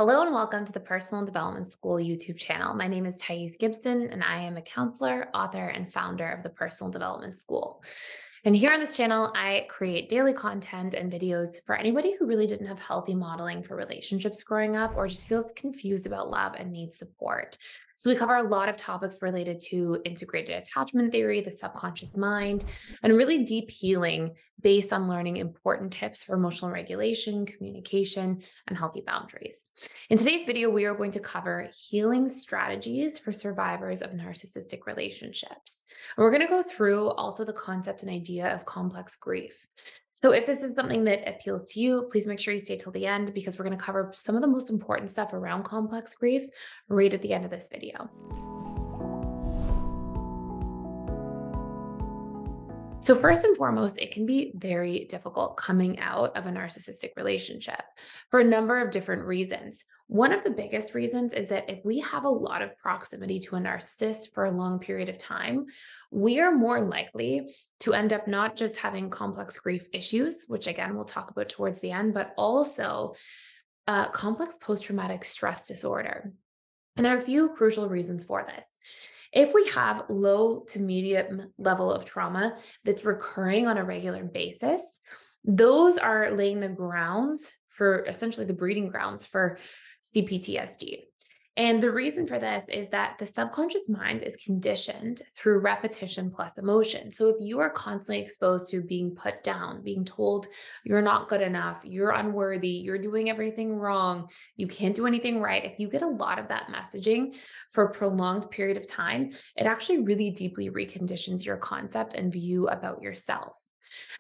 Hello and welcome to the Personal Development School YouTube channel. My name is Thais Gibson, and I am a counselor, author, and founder of the Personal Development School. And here on this channel, I create daily content and videos for anybody who really didn't have healthy modeling for relationships growing up or just feels confused about love and needs support. So we cover a lot of topics related to integrated attachment theory, the subconscious mind, and really deep healing based on learning important tips for emotional regulation, communication, and healthy boundaries. In today's video, we are going to cover healing strategies for survivors of narcissistic relationships. And we're going to go through also the concept and idea of complex grief. So if this is something that appeals to you, please make sure you stay till the end because we're going to cover some of the most important stuff around complex grief right at the end of this video. So first and foremost, it can be very difficult coming out of a narcissistic relationship for a number of different reasons. One of the biggest reasons is that if we have a lot of proximity to a narcissist for a long period of time, we are more likely to end up not just having complex grief issues, which again, we'll talk about towards the end, but also complex post-traumatic stress disorder. And there are a few crucial reasons for this. If we have low to medium level of trauma that's recurring on a regular basis, those are laying the grounds for essentially the breeding grounds for CPTSD. And the reason for this is that the subconscious mind is conditioned through repetition plus emotion. So if you are constantly exposed to being put down, being told you're not good enough, you're unworthy, you're doing everything wrong, you can't do anything right, if you get a lot of that messaging for a prolonged period of time, it actually really deeply reconditions your concept and view about yourself.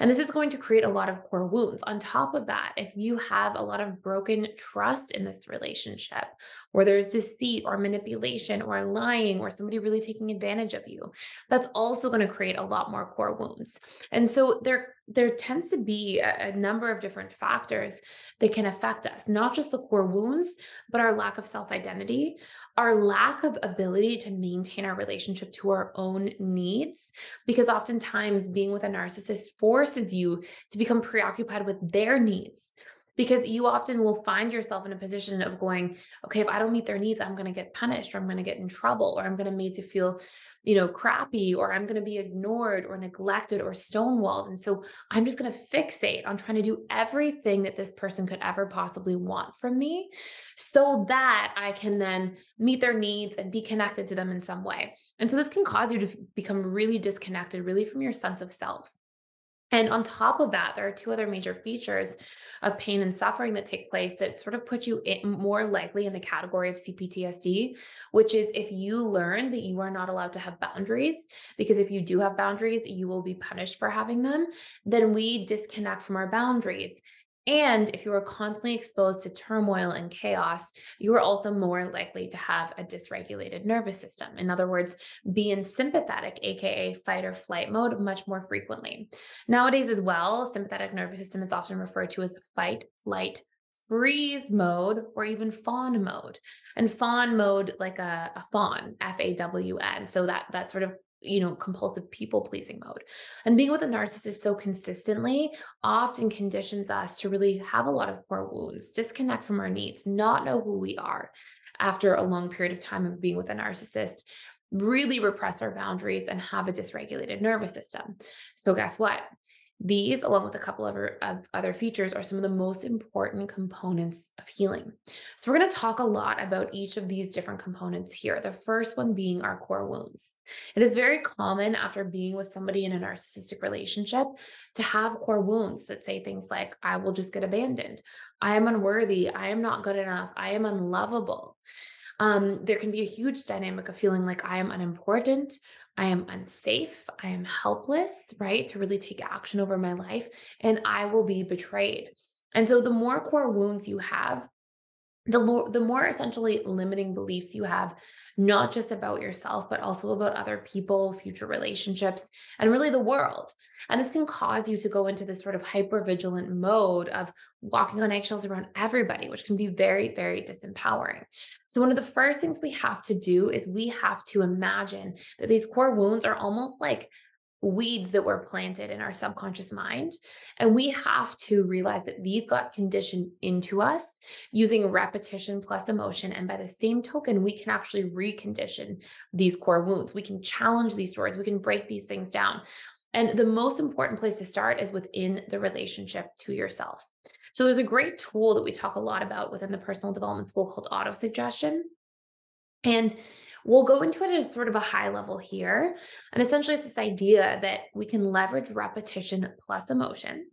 And this is going to create a lot of core wounds. On top of that, if you have a lot of broken trust in this relationship, where there's deceit or manipulation or lying or somebody really taking advantage of you, that's also going to create a lot more core wounds. And so there tends to be a number of different factors that can affect us, not just the core wounds, but our lack of self-identity, our lack of ability to maintain our relationship to our own needs, because oftentimes being with a narcissist forces you to become preoccupied with their needs. Because you often will find yourself in a position of going, okay, if I don't meet their needs, I'm going to get punished, or I'm going to get in trouble, or I'm going to made to feel, crappy, or I'm going to be ignored or neglected or stonewalled. And so I'm just going to fixate on trying to do everything that this person could ever possibly want from me so that I can then meet their needs and be connected to them in some way. And so this can cause you to become really disconnected, really from your sense of self. And on top of that, there are two other major features of pain and suffering that take place that sort of put you more likely in the category of CPTSD, which is if you learn that you are not allowed to have boundaries, because if you do have boundaries, you will be punished for having them, then we disconnect from our boundaries. And if you are constantly exposed to turmoil and chaos, you are also more likely to have a dysregulated nervous system. In other words, be in sympathetic, AKA fight or flight mode, much more frequently. Nowadays as well, sympathetic nervous system is often referred to as fight, flight, freeze mode, or even fawn mode. And fawn mode, like a fawn, FAWN. So that sort of compulsive people pleasing mode. And being with a narcissist so consistently often conditions us to really have a lot of core wounds, disconnect from our needs, not know who we are after a long period of time of being with a narcissist, really repress our boundaries and have a dysregulated nervous system. So guess what? These, along with a couple of other features, are some of the most important components of healing. So we're going to talk a lot about each of these different components here. The first one being our core wounds. It is very common after being with somebody in a narcissistic relationship to have core wounds that say things like, I will just get abandoned. I am unworthy. I am not good enough. I am unlovable. There can be a huge dynamic of feeling like I am unimportant, I am unsafe, I am helpless, right? To really take action over my life, and I will be betrayed. And so the more core wounds you have, the more essentially limiting beliefs you have, not just about yourself, but also about other people, future relationships, and really the world. And this can cause you to go into this sort of hyper-vigilant mode of walking on eggshells around everybody, which can be very, very disempowering. So one of the first things we have to do is we have to imagine that these core wounds are almost like weeds that were planted in our subconscious mind. And we have to realize that these got conditioned into us using repetition plus emotion. And by the same token, we can actually recondition these core wounds. We can challenge these stories. We can break these things down. And the most important place to start is within the relationship to yourself. So there's a great tool that we talk a lot about within the personal development school called auto-suggestion. And we'll go into it at a sort of a high level here. And essentially, it's this idea that we can leverage repetition plus emotion,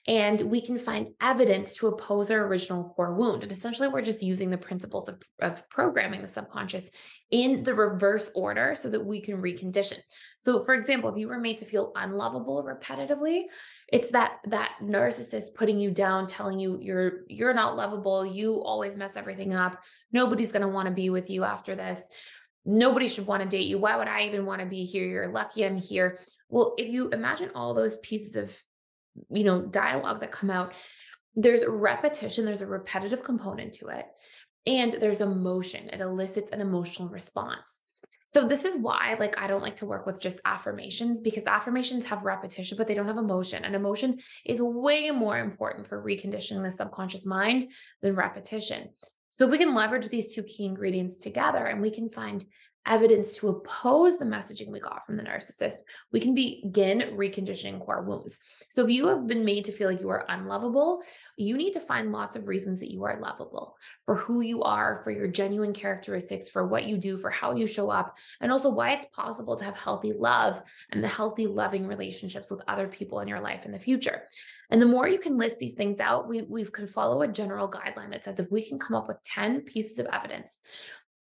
and we can find evidence to oppose our original core wound. And essentially, we're just using the principles of programming the subconscious in the reverse order so that we can recondition. So, for example, if you were made to feel unlovable repetitively, it's that narcissist putting you down, telling you you're not lovable, you always mess everything up, nobody's going to want to be with you after this. Nobody should want to date you. Why would I even want to be here? You're lucky I'm here. Well, if you imagine all those pieces of dialogue that come out, there's repetition, there's a repetitive component to it, and there's emotion. It elicits an emotional response. So this is why, like, I don't like to work with just affirmations, because affirmations have repetition, but they don't have emotion. And emotion is way more important for reconditioning the subconscious mind than repetition. So if we can leverage these two key ingredients together and we can find evidence to oppose the messaging we got from the narcissist, we can begin reconditioning core wounds. So if you have been made to feel like you are unlovable, you need to find lots of reasons that you are lovable for who you are, for your genuine characteristics, for what you do, for how you show up, and also why it's possible to have healthy love and healthy, loving relationships with other people in your life in the future. And the more you can list these things out, we can follow a general guideline that says if we can come up with 10 pieces of evidence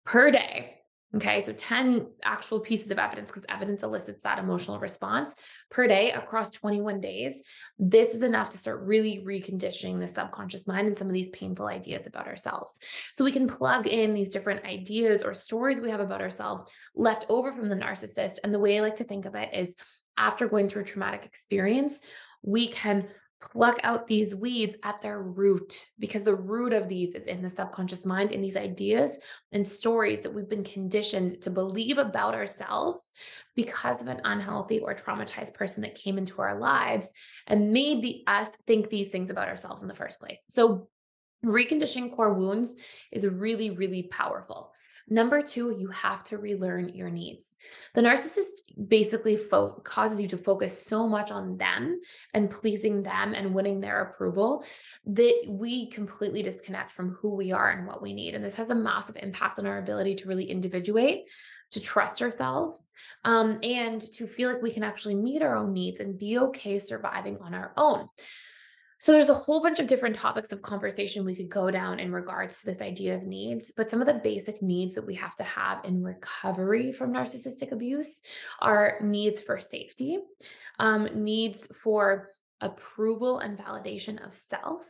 per day. Okay, so 10 actual pieces of evidence, because evidence elicits that emotional response per day across 21 days. This is enough to start really reconditioning the subconscious mind and some of these painful ideas about ourselves. So we can plug in these different ideas or stories we have about ourselves left over from the narcissist. And the way I like to think of it is after going through a traumatic experience, we can pluck out these weeds at their root, because the root of these is in the subconscious mind, in these ideas and stories that we've been conditioned to believe about ourselves because of an unhealthy or traumatized person that came into our lives and made us think these things about ourselves in the first place. So reconditioning core wounds is really, really powerful. Number two, you have to relearn your needs. The narcissist basically causes you to focus so much on them and pleasing them and winning their approval that we completely disconnect from who we are and what we need. And this has a massive impact on our ability to really individuate, to trust ourselves, and to feel like we can actually meet our own needs and be okay surviving on our own. So there's a whole bunch of different topics of conversation we could go down in regards to this idea of needs, but some of the basic needs that we have to have in recovery from narcissistic abuse are needs for safety, needs for approval and validation of self,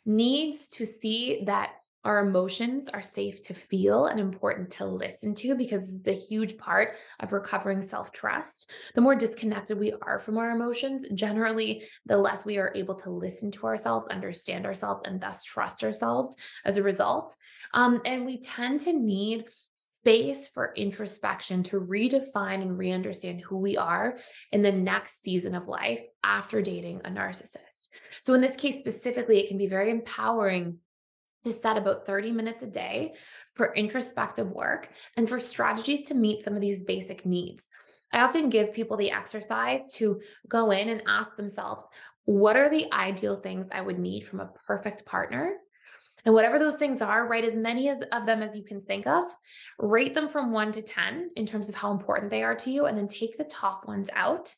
needs to see that our emotions are safe to feel and important to listen to, because this is a huge part of recovering self-trust. The more disconnected we are from our emotions, generally, the less we are able to listen to ourselves, understand ourselves, and thus trust ourselves as a result. And we tend to need space for introspection to redefine and re-understand who we are in the next season of life after dating a narcissist. So in this case specifically, it can be very empowering to set about 30 minutes a day for introspective work and for strategies to meet some of these basic needs. I often give people the exercise to go in and ask themselves, what are the ideal things I would need from a perfect partner? And whatever those things are, write as many of them as you can think of, rate them from 1 to 10 in terms of how important they are to you, and then take the top ones out.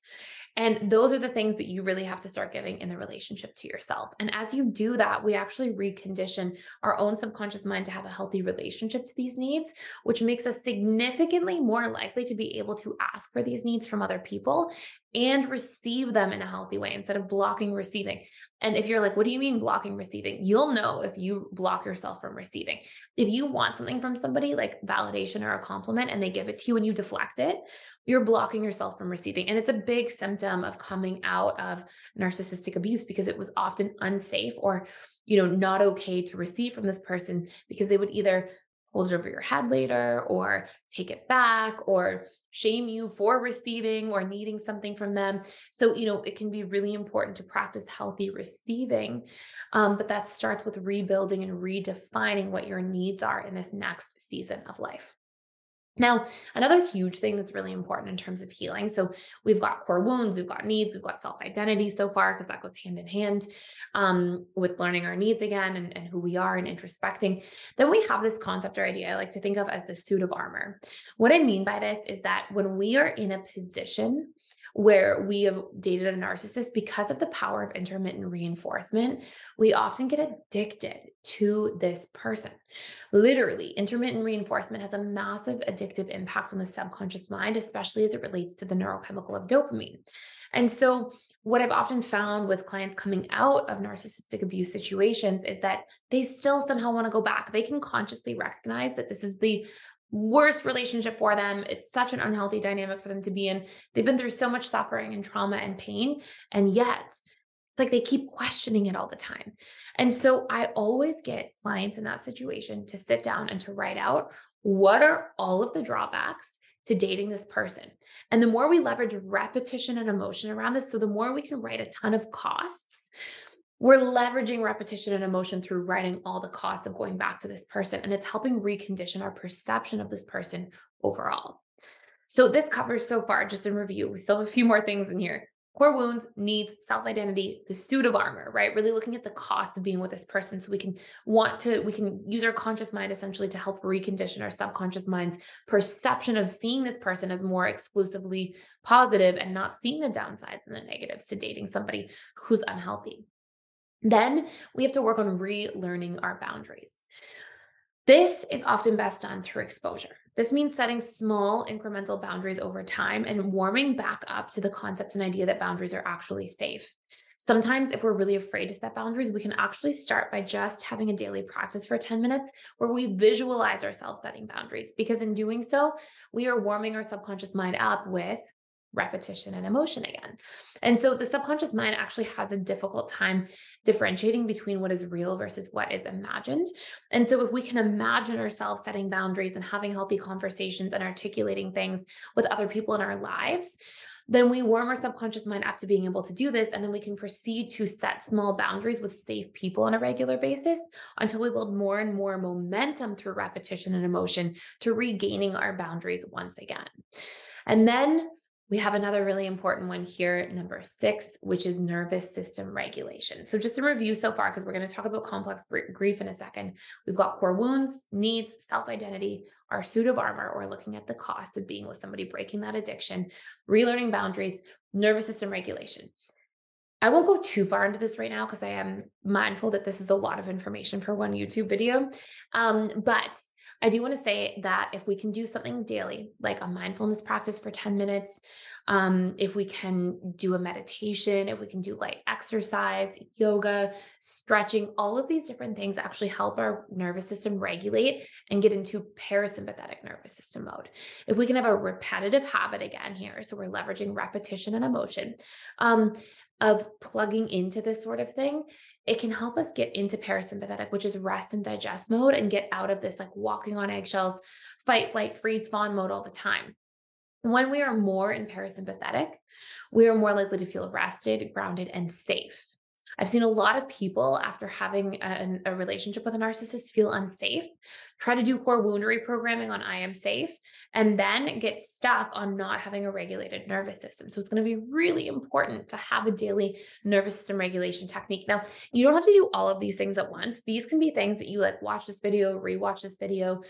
And those are the things that you really have to start giving in the relationship to yourself. And as you do that, we actually recondition our own subconscious mind to have a healthy relationship to these needs, which makes us significantly more likely to be able to ask for these needs from other people and receive them in a healthy way instead of blocking receiving. And if you're like, what do you mean blocking receiving? You'll know if you block yourself from receiving. If you want something from somebody like validation or a compliment and they give it to you and you deflect it, you're blocking yourself from receiving. And it's a big symptom of coming out of narcissistic abuse, because it was often unsafe or, not okay to receive from this person, because they would either hold it over your head later or take it back or shame you for receiving or needing something from them. So, it can be really important to practice healthy receiving. But that starts with rebuilding and redefining what your needs are in this next season of life. Now, another huge thing that's really important in terms of healing. So, we've got core wounds, we've got needs, we've got self identity so far, because that goes hand in hand with learning our needs again and who we are and introspecting. Then we have this concept or idea I like to think of as the suit of armor. What I mean by this is that when we are in a position where we have dated a narcissist, because of the power of intermittent reinforcement, we often get addicted to this person. Literally, intermittent reinforcement has a massive addictive impact on the subconscious mind, especially as it relates to the neurochemical of dopamine. And so, what I've often found with clients coming out of narcissistic abuse situations is that they still somehow want to go back. They can consciously recognize that this is the worst relationship for them. It's such an unhealthy dynamic for them to be in. They've been through so much suffering and trauma and pain. And yet, it's like they keep questioning it all the time. And so I always get clients in that situation to sit down and to write out what are all of the drawbacks to dating this person. And the more we leverage repetition and emotion around this, so the more we can write a ton of costs, we're leveraging repetition and emotion through writing all the costs of going back to this person. And it's helping recondition our perception of this person overall. So this covers so far, just in review. We still have a few more things in here. Core wounds, needs, self-identity, the suit of armor, right? Really looking at the cost of being with this person so we can use our conscious mind essentially to help recondition our subconscious mind's perception of seeing this person as more exclusively positive and not seeing the downsides and the negatives to dating somebody who's unhealthy. Then we have to work on relearning our boundaries. This is often best done through exposure. This means setting small incremental boundaries over time and warming back up to the concept and idea that boundaries are actually safe. Sometimes, if we're really afraid to set boundaries, we can actually start by just having a daily practice for 10 minutes where we visualize ourselves setting boundaries, because in doing so, we are warming our subconscious mind up with repetition and emotion again. And so the subconscious mind actually has a difficult time differentiating between what is real versus what is imagined. And so if we can imagine ourselves setting boundaries and having healthy conversations and articulating things with other people in our lives, then we warm our subconscious mind up to being able to do this. And then we can proceed to set small boundaries with safe people on a regular basis until we build more and more momentum through repetition and emotion to regaining our boundaries once again. And then we have another really important one here, number 6, which is nervous system regulation. So just a review so far, because we're going to talk about complex grief in a second. We've got core wounds, needs, self-identity, our suit of armor, or looking at the cost of being with somebody, breaking that addiction, relearning boundaries, nervous system regulation. I won't go too far into this right now because I am mindful that this is a lot of information for one YouTube video. But I do want to say that if we can do something daily, like a mindfulness practice for 10 minutes, if we can do a meditation, if we can do light exercise, yoga, stretching, all of these different things actually help our nervous system regulate and get into parasympathetic nervous system mode. If we can have a repetitive habit again here, so we're leveraging repetition and emotion, of plugging into this sort of thing, it can help us get into parasympathetic, which is rest and digest mode, and get out of this like walking on eggshells, fight, flight, freeze, fawn mode all the time. When we are more in parasympathetic, we are more likely to feel rested, grounded, and safe. I've seen a lot of people after having a relationship with a narcissist feel unsafe, try to do core wound reprogramming on I am safe, and then get stuck on not having a regulated nervous system. So it's going to be really important to have a daily nervous system regulation technique. Now, you don't have to do all of these things at once. These can be things that you like watch this video, rewatch this video,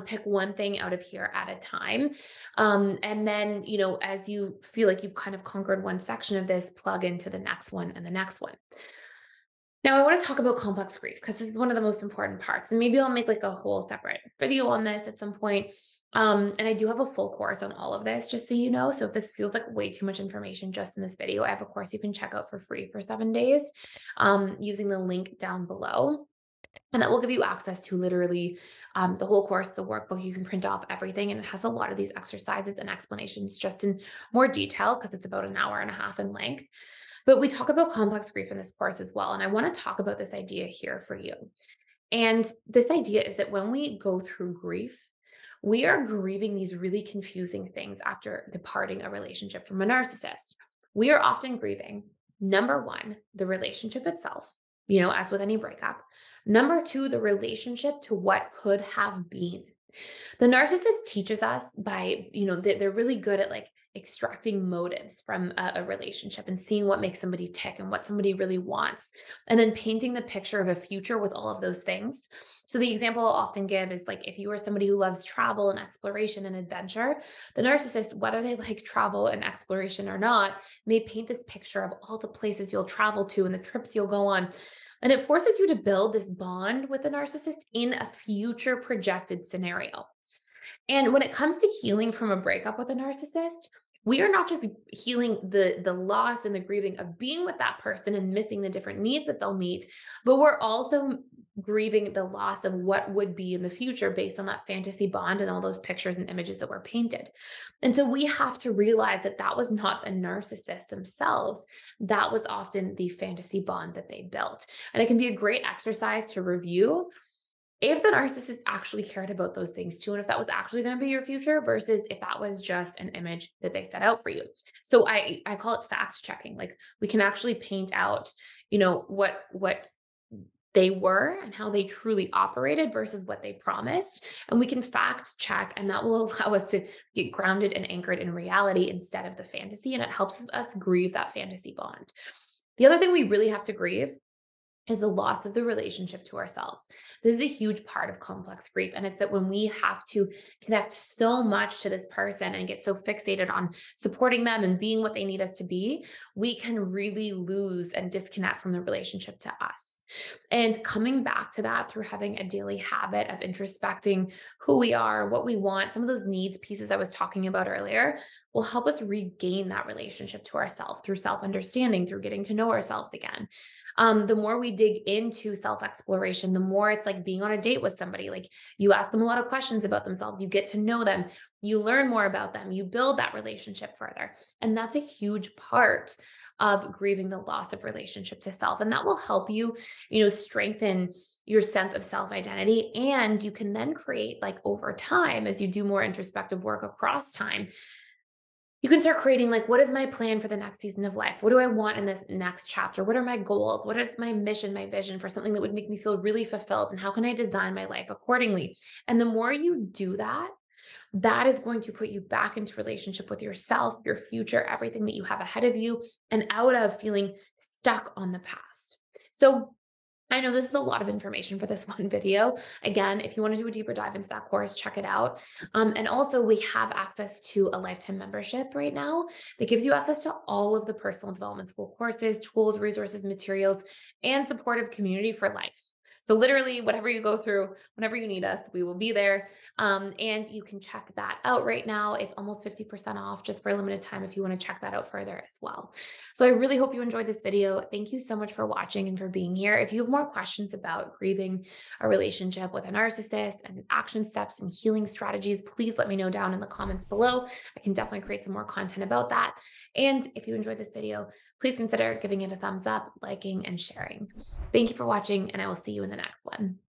pick one thing out of here at a time. And then, as you feel like you've kind of conquered one section of this, plug into the next one and the next one. Now, I want to talk about complex grief because this is one of the most important parts. And maybe I'll make like a whole separate video on this at some point. And I do have a full course on all of this, just so you know. So if this feels like way too much information just in this video, I have a course you can check out for free for 7 days using the link down below. And that will give you access to literally the whole course, the workbook. You can print off everything. And it has a lot of these exercises and explanations just in more detail because it's about an hour and a half in length. But we talk about complex grief in this course as well. And I want to talk about this idea here for you. And this idea is that when we go through grief, we are grieving these really confusing things after departing a relationship from a narcissist. We are often grieving, number one, the relationship itself, as with any breakup. Number two, the relationship to what could have been. The narcissist teaches us by, they're really good at like extracting motives from a relationship and seeing what makes somebody tick and what somebody really wants, and then painting the picture of a future with all of those things. So, the example I'll often give is like if you are somebody who loves travel and exploration and adventure, the narcissist, whether they like travel and exploration or not, may paint this picture of all the places you'll travel to and the trips you'll go on. And it forces you to build this bond with the narcissist in a future projected scenario. And when it comes to healing from a breakup with a narcissist, we are not just healing the loss and the grieving of being with that person and missing the different needs that they'll meet, but we're also grieving the loss of what would be in the future based on that fantasy bond and all those pictures and images that were painted. And so we have to realize that that was not the narcissist themselves. That was often the fantasy bond that they built. And it can be a great exercise to review if the narcissist actually cared about those things too, and if that was actually going to be your future versus if that was just an image that they set out for you. So I call it fact checking. Like we can actually paint out, what they were and how they truly operated versus what they promised. And we can fact check, and that will allow us to get grounded and anchored in reality instead of the fantasy. And it helps us grieve that fantasy bond. The other thing we really have to grieve is the loss of the relationship to ourselves. This is a huge part of complex grief. And it's that when we have to connect so much to this person and get so fixated on supporting them and being what they need us to be, we can really lose and disconnect from the relationship to us. And coming back to that through having a daily habit of introspecting who we are, what we want, some of those needs pieces I was talking about earlier will help us regain that relationship to ourselves through self understanding, through getting to know ourselves again. The more we dig into self exploration, the more it's like being on a date with somebody. Like you ask them a lot of questions about themselves, you get to know them, you learn more about them, you build that relationship further. And that's a huge part of grieving the loss of relationship to self. And that will help you, strengthen your sense of self identity. And you can then create, like over time, as you do more introspective work across time, you can start creating like, what is my plan for the next season of life? What do I want in this next chapter? What are my goals? What is my mission, my vision for something that would make me feel really fulfilled? And how can I design my life accordingly? And the more you do that, that is going to put you back into relationship with yourself, your future, everything that you have ahead of you, and out of feeling stuck on the past. So I know this is a lot of information for this one video. Again, if you want to do a deeper dive into that course, check it out. And also, we have access to a lifetime membership right now that gives you access to all of the personal development school courses, tools, resources, materials, and supportive community for life. So literally, whatever you go through, whenever you need us, we will be there. And you can check that out right now. It's almost 50% off just for a limited time if you want to check that out further as well. So I really hope you enjoyed this video. Thank you so much for watching and for being here. If you have more questions about grieving a relationship with a narcissist and action steps and healing strategies, please let me know down in the comments below. I can definitely create some more content about that. And if you enjoyed this video, please consider giving it a thumbs up, liking, and sharing. Thank you for watching, and I will see you in the next one.